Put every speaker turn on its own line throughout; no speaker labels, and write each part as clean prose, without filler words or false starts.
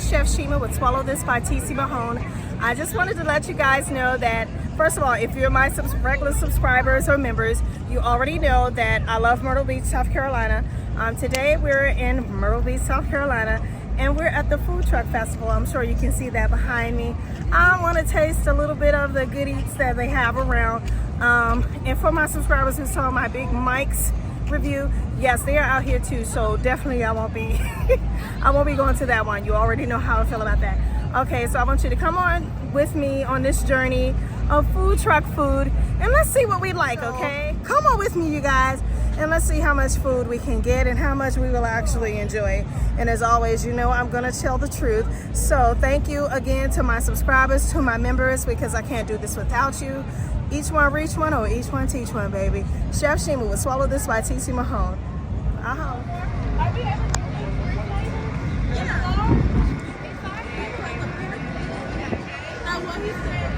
Chef Shima with Swallow This by TC Mahone. I just wanted to let you guys know that, first of all, if you're my regular subscribers or members, you already know that I love Myrtle Beach, South Carolina. Today we're in Myrtle Beach, South Carolina, and we're at the Food Truck Festival. I'm sure you can see that behind me. I want to taste a little bit of the good eats that they have around. And for my subscribers who saw my Big Mike's review, yes, they are out here too, so definitely I won't be I won't be going to that one. You already know how I feel about that. Okay, so I want you to come on with me on this journey of food truck food, and let's see what we like. Okay, come on with me, you guys, and let's see how much food we can get and how much we will actually enjoy. And as always, you know I'm gonna tell the truth. So thank you again to my subscribers, to my members, because I can't do this without you. Each one reach one, or each one teach one, baby. Chef Shima will Swallow This by TC Mahone. Are we able to do what he said.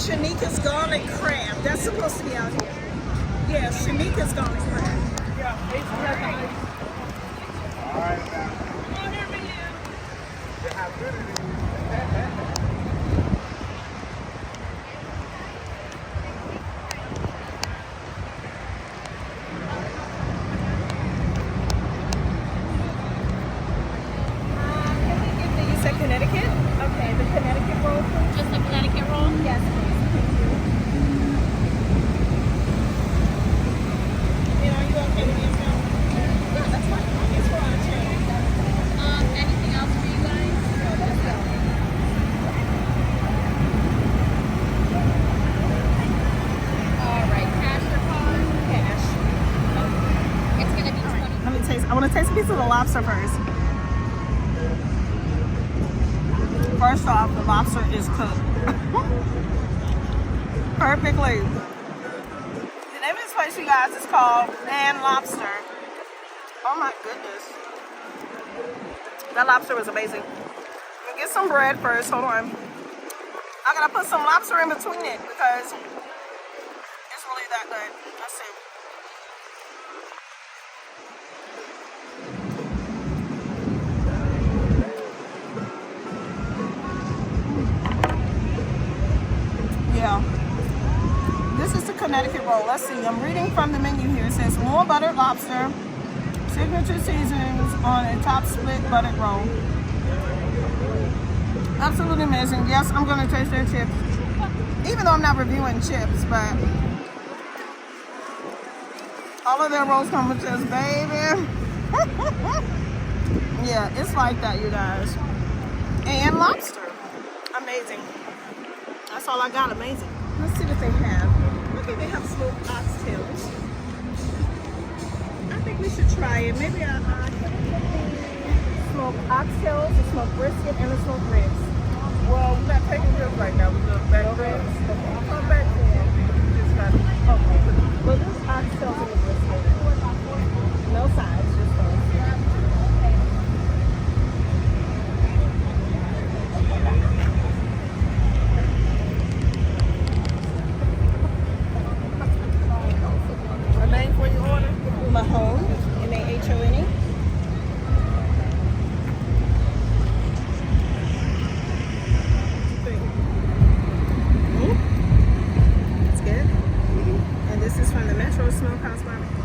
Shanika's garlic crab. That's supposed to be out here. Yeah, Shanika's garlic crab. Yeah, it's perfect. All right. Come on here, man. Yeah, how good it is. Can we give the, you said Connecticut? Okay, the Connecticut roll, please.
Just a Connecticut roll?
Yes, please.
Anything else for you guys? All right, cash or card?
Cash.
Okay. It's gonna be 20.
Let me taste. I want to taste a piece of the lobster first. First off, the lobster is cooked perfectly. The name of this place, you guys, is called Mann Lobster. Oh my goodness. That lobster was amazing. Let me get some bread first. Hold on. I gotta put some lobster in between it because it's really that good. Let's see. Yeah. This is the Connecticut roll. Let's see. I'm reading from the menu here. It says more buttered lobster, signature seasonings on a top split buttered roll. Absolutely amazing. Yes, I'm going to taste their chips. Even though I'm not reviewing chips, but all of their rolls come with this, baby. Yeah, it's like that, you guys. And lobster. Amazing. That's all I got. Amazing. Let's see what they have. Okay, they have smoked oxtails. I think we should try it. Maybe I smoked oxtails, the smoked brisket, and the smoked ribs.
Well, we're not taking ribs right now. We're just back ribs.
Okay, I'll come back then. Okay. Well, there's oxtails and the brisket. No sides, just those. Mahone, M-A-H-O-N-E. It's good. And this is from the Metro Smokehouse Barbecue.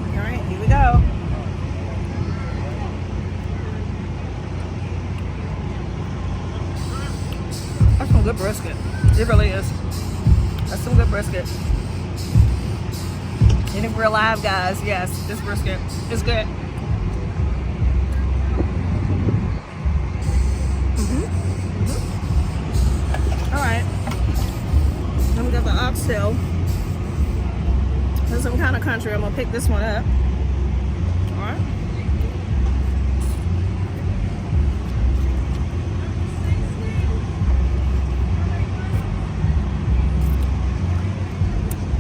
All right, here we go. That's some good brisket. It really is. That's some good brisket. And if we're alive, guys, yes, this brisket is good. All right. sale. There's some kind of country. I'm gonna pick this one up. All right.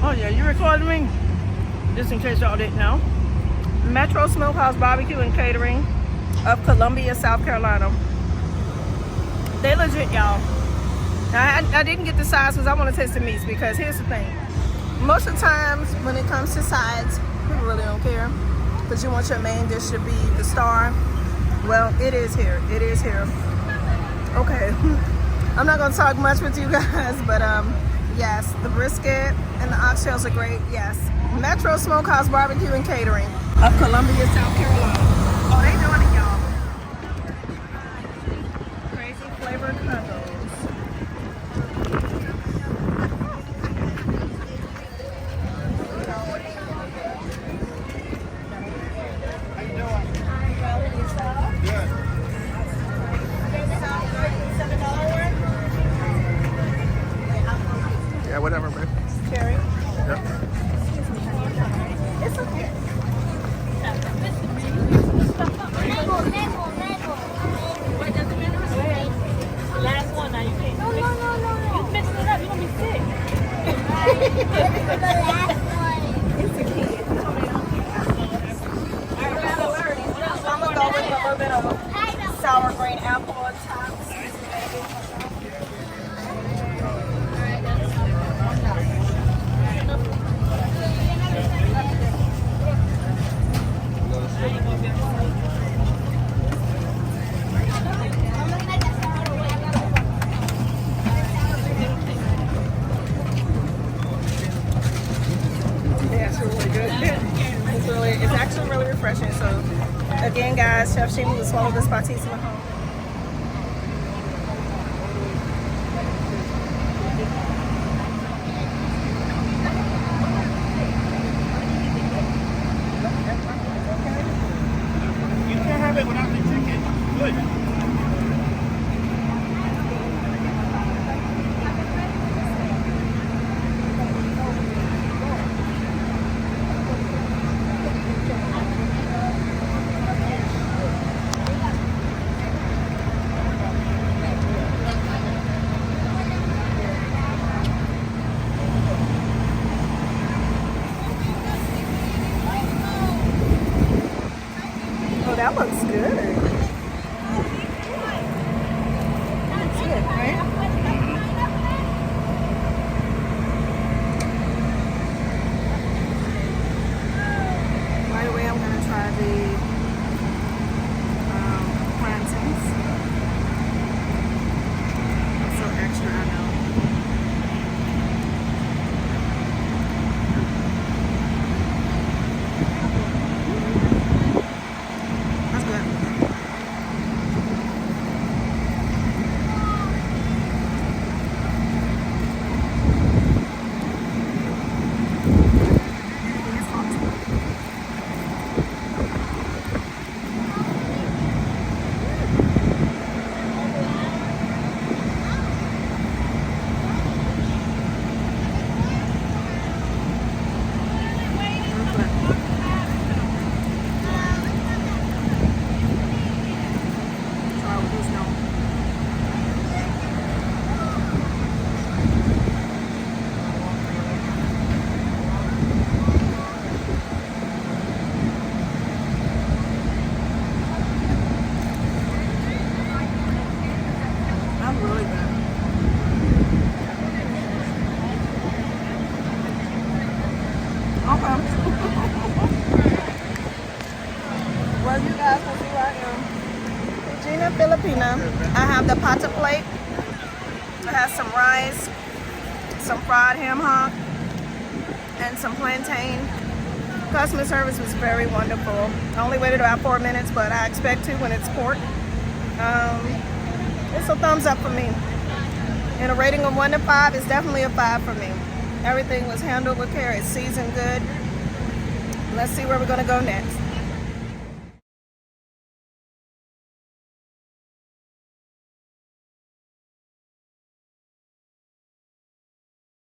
Oh yeah, you recording me? Just in case y'all didn't know. Metro Smokehouse Barbecue and Catering of Columbia, South Carolina. They legit, y'all. Now, I didn't get the sides because I want to taste the meats, because here's the thing. Most of the times when it comes to sides, people really don't care, because you want your main dish to be the star. Well, it is here. It is here. Okay. I'm not going to talk much with you guys, but yes, the brisket and the oxtails are great. Yes. Metro Smokehouse Barbecue and Catering of Columbia, South Carolina. Oh, they doing it, y'all. Crazy flavored combos.
Yeah, whatever, man.
Carrie?
Yep.
It's okay.
Last one now, you can't. No. You mixing it up, you're gonna be sick.
It's a kid. I'm gonna go with a little bit of sour green apple on top. It's actually really refreshing. So again, guys, Chef Shima will swallow this by Mahone.
You can't have it without the chicken. Good.
Oh, that looks good. That's it, right? Right away, I'm gonna try the plantains. So extra, I know. That's good. Really good. Okay. Well, you guys will see who I am. Gina Filipina. I have the pata plate. It has some rice, some fried ham hock, and some plantain. Customer service was very wonderful. I only waited about 4 minutes, but I expect to when it's pork. It's a thumbs up for me. And a rating of 1 to 5 is definitely a 5 for me. Everything was handled with care. It's seasoned good. Let's see where we're gonna go next.